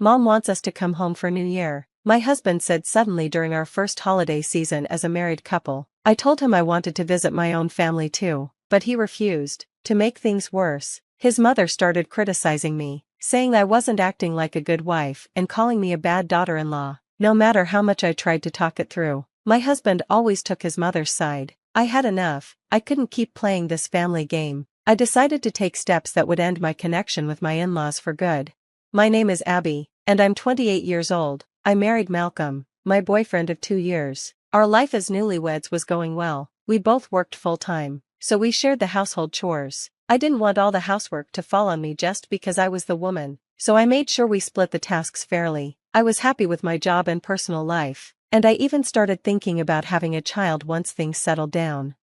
Mom wants us to come home for New Year, my husband said suddenly during our first holiday season as a married couple. I told him I wanted to visit my own family too, but he refused. To make things worse, his mother started criticizing me, saying I wasn't acting like a good wife and calling me a bad daughter-in-law. No matter how much I tried to talk it through, my husband always took his mother's side. I had enough. I couldn't keep playing this family game. I decided to take steps that would end my connection with my in-laws for good. My name is Abby, and I'm 28 years old. I married Malcolm, my boyfriend of 2 years. Our life as newlyweds was going well. We both worked full-time, so we shared the household chores. I didn't want all the housework to fall on me just because I was the woman, so I made sure we split the tasks fairly. I was happy with my job and personal life, and I even started thinking about having a child once things settled down.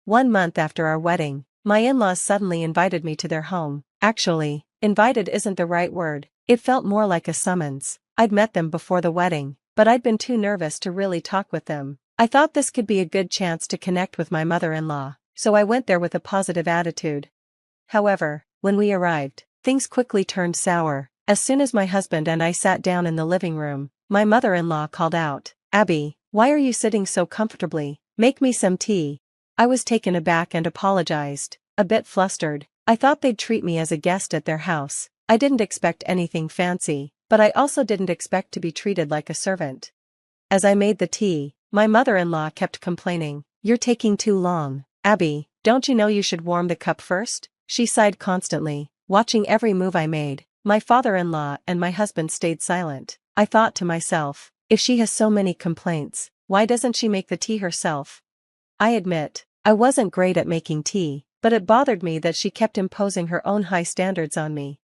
1 month after our wedding, my in-laws suddenly invited me to their home. Actually, invited isn't the right word. It felt more like a summons. I'd met them before the wedding, but I'd been too nervous to really talk with them. I thought this could be a good chance to connect with my mother-in-law, so I went there with a positive attitude. However, when we arrived, things quickly turned sour. As soon as my husband and I sat down in the living room, my mother-in-law called out, "Abby, why are you sitting so comfortably? Make me some tea." I was taken aback and apologized, a bit flustered. I thought they'd treat me as a guest at their house. I didn't expect anything fancy, but I also didn't expect to be treated like a servant. As I made the tea, my mother-in-law kept complaining, "You're taking too long. Abby, don't you know you should warm the cup first?" She sighed constantly, watching every move I made. My father-in-law and my husband stayed silent. I thought to myself, if she has so many complaints, why doesn't she make the tea herself? I admit, I wasn't great at making tea, but it bothered me that she kept imposing her own high standards on me.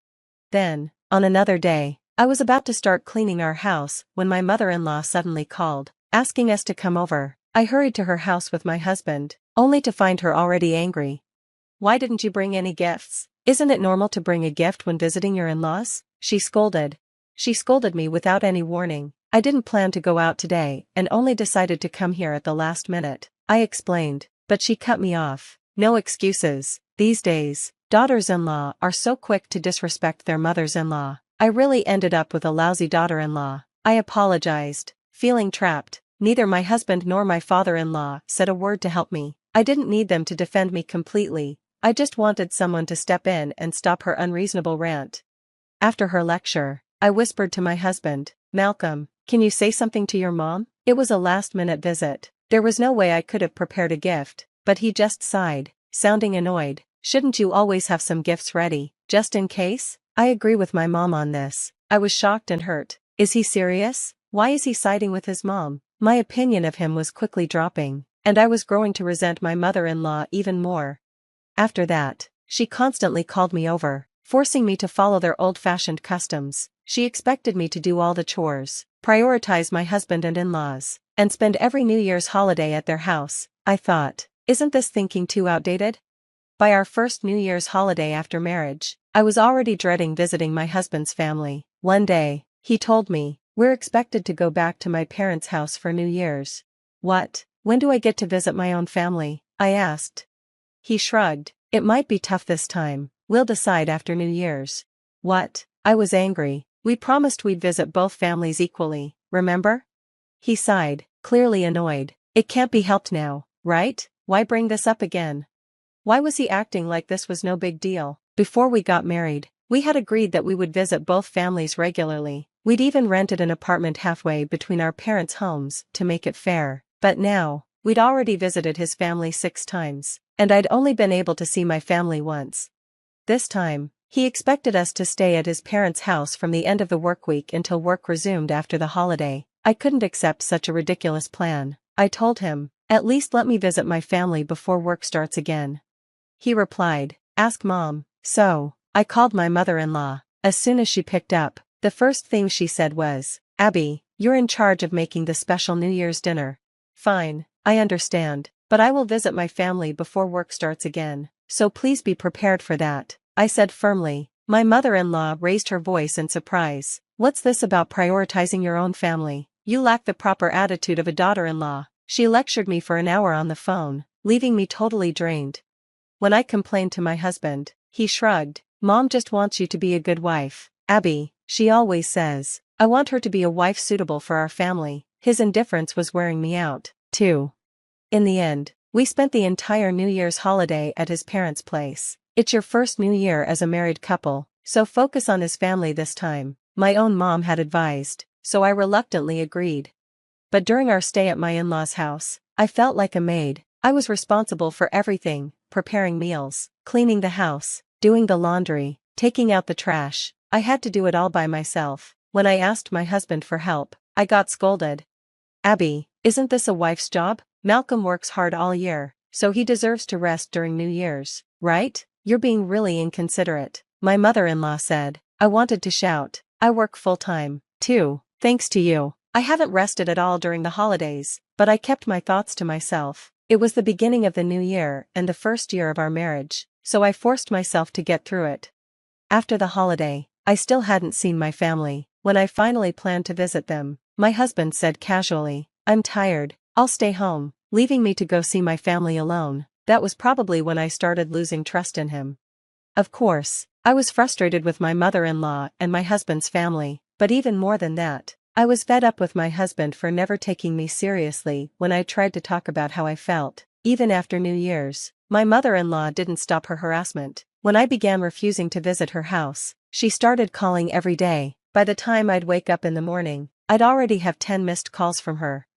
Then, on another day, I was about to start cleaning our house when my mother-in-law suddenly called, asking us to come over. I hurried to her house with my husband, only to find her already angry. "Why didn't you bring any gifts? Isn't it normal to bring a gift when visiting your in-laws?" She scolded. She scolded me without any warning. I didn't plan to go out today and only decided to come here at the last minute, I explained, but she cut me off. No excuses. These days, daughters-in-law are so quick to disrespect their mothers-in-law. I really ended up with a lousy daughter-in-law. I apologized, feeling trapped. Neither my husband nor my father-in-law said a word to help me. I didn't need them to defend me completely. I just wanted someone to step in and stop her unreasonable rant. After her lecture, I whispered to my husband, "Malcolm, can you say something to your mom?" It was a last-minute visit. There was no way I could have prepared a gift, but he just sighed, sounding annoyed. "Shouldn't you always have some gifts ready, just in case?" I agree with my mom on this. I was shocked and hurt. Is he serious? Why is he siding with his mom? My opinion of him was quickly dropping, and I was growing to resent my mother-in-law even more. After that, she constantly called me over, forcing me to follow their old-fashioned customs. She expected me to do all the chores, prioritize my husband and in-laws, and spend every New Year's holiday at their house. I thought, isn't this thinking too outdated? By our first New Year's holiday after marriage, I was already dreading visiting my husband's family. One day, he told me, "We're expected to go back to my parents' house for New Year's." "What? When do I get to visit my own family?" I asked. He shrugged. "It might be tough this time. We'll decide after New Year's." What? I was angry. "We promised we'd visit both families equally, remember?" He sighed, clearly annoyed. "It can't be helped now, right? Why bring this up again?" Why was he acting like this was no big deal? Before we got married, we had agreed that we would visit both families regularly. We'd even rented an apartment halfway between our parents' homes to make it fair. But now, we'd already visited his family 6 times, and I'd only been able to see my family once. This time, he expected us to stay at his parents' house from the end of the work week until work resumed after the holiday. I couldn't accept such a ridiculous plan. I told him, "At least let me visit my family before work starts again." He replied, "Ask Mom." So, I called my mother-in-law. As soon as she picked up, the first thing she said was, "Abby, you're in charge of making the special New Year's dinner." "Fine, I understand, but I will visit my family before work starts again, so please be prepared for that," I said firmly. My mother-in-law raised her voice in surprise. "What's this about prioritizing your own family? You lack the proper attitude of a daughter-in-law." She lectured me for an hour on the phone, leaving me totally drained. When I complained to my husband, he shrugged. "Mom just wants you to be a good wife. Abby, She always says, I want her to be a wife suitable for our family. His indifference was wearing me out, too. In the end, we spent the entire New Year's holiday at his parents' place. It's your first New Year as a married couple, so focus on his family this time, my own mom had advised, so I reluctantly agreed. But during our stay at my in-laws' house, I felt like a maid. I was responsible for everything, preparing meals, cleaning the house, doing the laundry, taking out the trash. I had to do it all by myself. When I asked my husband for help, I got scolded. Abby, isn't this a wife's job? Malcolm works hard all year, so he deserves to rest during New Year's, right? You're being really inconsiderate, my mother-in-law said. I wanted to shout. I work full-time, too, thanks to you. I haven't rested at all during the holidays, but I kept my thoughts to myself. It was the beginning of the new year and the first year of our marriage, so I forced myself to get through it. After the holiday, I still hadn't seen my family. When I finally planned to visit them, my husband said casually, I'm tired, I'll stay home, leaving me to go see my family alone. That was probably when I started losing trust in him. Of course, I was frustrated with my mother-in-law and my husband's family, but even more than that, I was fed up with my husband for never taking me seriously when I tried to talk about how I felt. Even after New Year's, my mother-in-law didn't stop her harassment. When I began refusing to visit her house, she started calling every day. By the time I'd wake up in the morning, I'd already have 10 missed calls from her.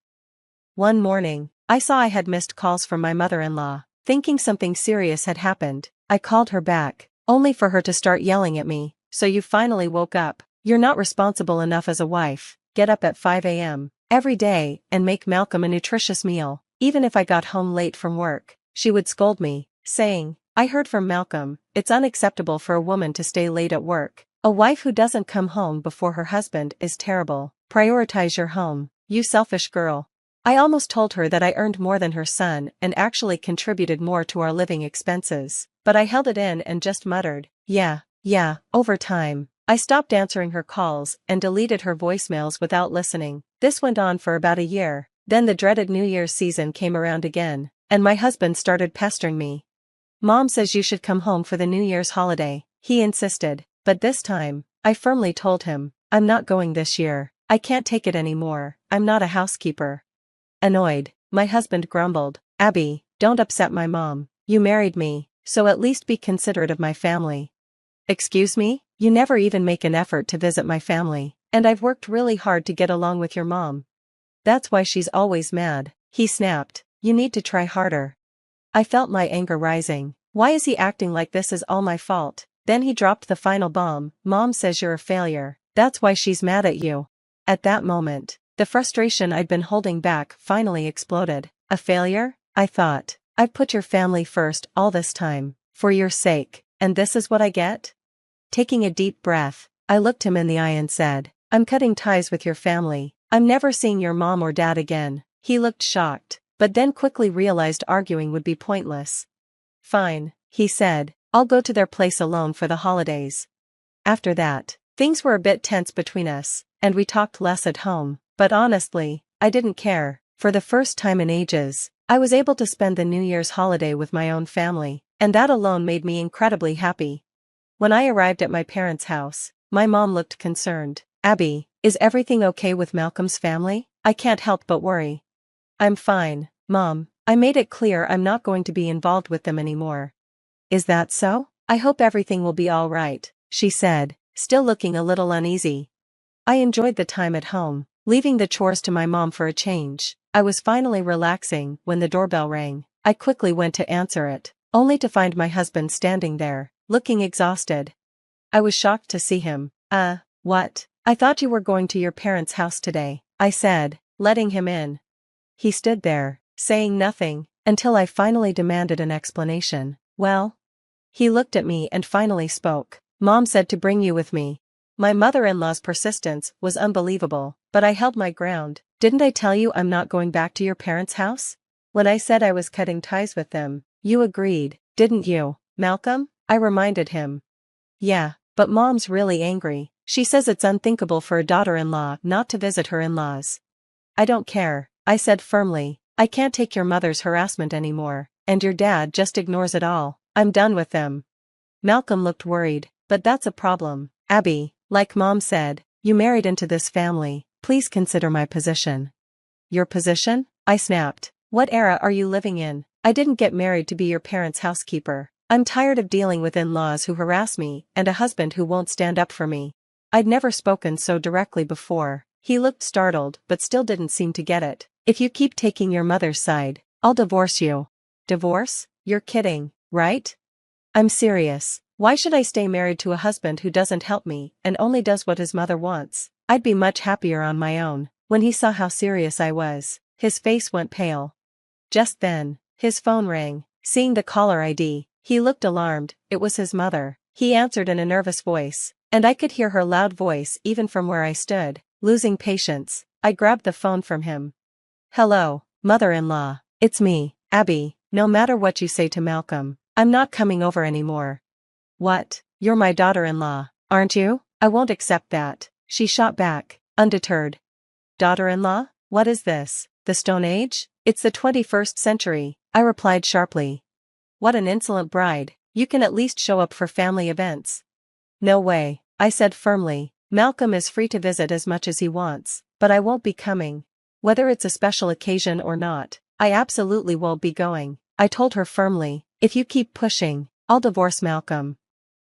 One morning, I saw I had missed calls from my mother-in-law. Thinking something serious had happened, I called her back, only for her to start yelling at me. So you finally woke up. You're not responsible enough as a wife. Get up at 5 a.m. every day and make Malcolm a nutritious meal. Even if I got home late from work, she would scold me, saying, I heard from Malcolm, it's unacceptable for a woman to stay late at work. A wife who doesn't come home before her husband is terrible. Prioritize your home, you selfish girl. I almost told her that I earned more than her son and actually contributed more to our living expenses, but I held it in and just muttered, yeah. Over time, I stopped answering her calls and deleted her voicemails without listening. This went on for about a year. Then the dreaded New Year's season came around again, and my husband started pestering me. Mom says you should come home for the New Year's holiday, he insisted, but this time, I firmly told him, I'm not going this year. I can't take it anymore. I'm not a housekeeper. Annoyed, my husband grumbled, Abby, don't upset my mom. You married me, so at least be considerate of my family. Excuse me? You never even make an effort to visit my family, and I've worked really hard to get along with your mom. That's why she's always mad, he snapped. You need to try harder. I felt my anger rising. Why is he acting like this is all my fault? Then he dropped the final bomb. Mom says you're a failure. That's why she's mad at you. At that moment, the frustration I'd been holding back finally exploded. A failure? I thought. I've put your family first all this time, for your sake, and this is what I get? Taking a deep breath, I looked him in the eye and said, I'm cutting ties with your family. I'm never seeing your mom or dad again. He looked shocked, but then quickly realized arguing would be pointless. Fine, he said, I'll go to their place alone for the holidays. After that, things were a bit tense between us, and we talked less at home, but honestly, I didn't care. For the first time in ages, I was able to spend the New Year's holiday with my own family, and that alone made me incredibly happy. When I arrived at my parents' house, my mom looked concerned. Abby, is everything okay with Malcolm's family? I can't help but worry. I'm fine, Mom. I made it clear I'm not going to be involved with them anymore. Is that so? I hope everything will be all right, she said, still looking a little uneasy. I enjoyed the time at home, leaving the chores to my mom for a change. I was finally relaxing when the doorbell rang. I quickly went to answer it, only to find my husband standing there, looking exhausted. I was shocked to see him. What? I thought you were going to your parents' house today, I said, letting him in. He stood there, saying nothing, until I finally demanded an explanation. Well? He looked at me and finally spoke. Mom said to bring you with me. My mother-in-law's persistence was unbelievable, but I held my ground. Didn't I tell you I'm not going back to your parents' house? When I said I was cutting ties with them, you agreed, didn't you, Malcolm? I reminded him. Yeah, but Mom's really angry. She says it's unthinkable for a daughter-in-law not to visit her in-laws. I don't care, I said firmly. I can't take your mother's harassment anymore, and your dad just ignores it all. I'm done with them. Malcolm looked worried, but that's a problem. Abby, Like Mom said, you married into this family, please consider my position. Your position? I snapped. What era are you living in? I didn't get married to be your parents' housekeeper. I'm tired of dealing with in-laws who harass me and a husband who won't stand up for me. I'd never spoken so directly before. He looked startled but still didn't seem to get it. If you keep taking your mother's side, I'll divorce you. Divorce? You're kidding, right? I'm serious. Why should I stay married to a husband who doesn't help me and only does what his mother wants? I'd be much happier on my own. When he saw how serious I was, his face went pale. Just then, his phone rang. Seeing the caller ID, he looked alarmed. It was his mother. He answered in a nervous voice, and I could hear her loud voice even from where I stood. Losing patience, I grabbed the phone from him. Hello, mother-in-law. It's me, Abby. No matter what you say to Malcolm, I'm not coming over anymore. What? You're my daughter-in-law, aren't you? I won't accept that, she shot back, undeterred. Daughter-in-law? What is this? The Stone Age? It's the 21st century, I replied sharply. What an insolent bride. You can at least show up for family events. No way, I said firmly. Malcolm is free to visit as much as he wants, but I won't be coming. Whether it's a special occasion or not, I absolutely won't be going. I told her firmly, if you keep pushing, I'll divorce Malcolm.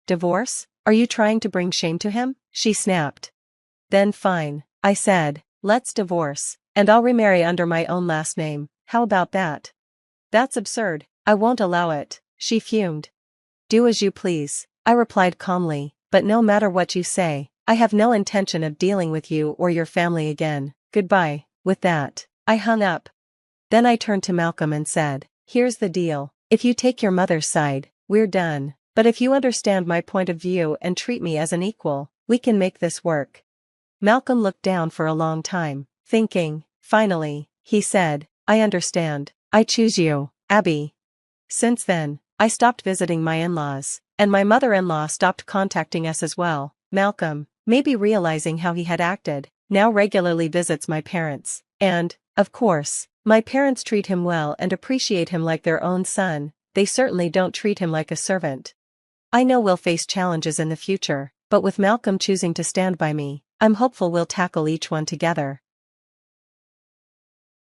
Divorce? Are you trying to bring shame to him? She snapped. Then fine, I said, let's divorce, and I'll remarry under my own last name. How about that? That's absurd. I won't allow it, she fumed. Do as you please, I replied calmly, but no matter what you say, I have no intention of dealing with you or your family again. Goodbye. With that, I hung up. Then I turned to Malcolm and said, here's the deal. If you take your mother's side, we're done. But if you understand my point of view and treat me as an equal, we can make this work. Malcolm looked down for a long time, thinking. Finally, he said, I understand. I choose you, Abby. Since then, I stopped visiting my in-laws, and my mother-in-law stopped contacting us as well. Malcolm, maybe realizing how he had acted, now regularly visits my parents, and, of course, my parents treat him well and appreciate him like their own son. They certainly don't treat him like a servant. I know we'll face challenges in the future, but with Malcolm choosing to stand by me, I'm hopeful we'll tackle each one together.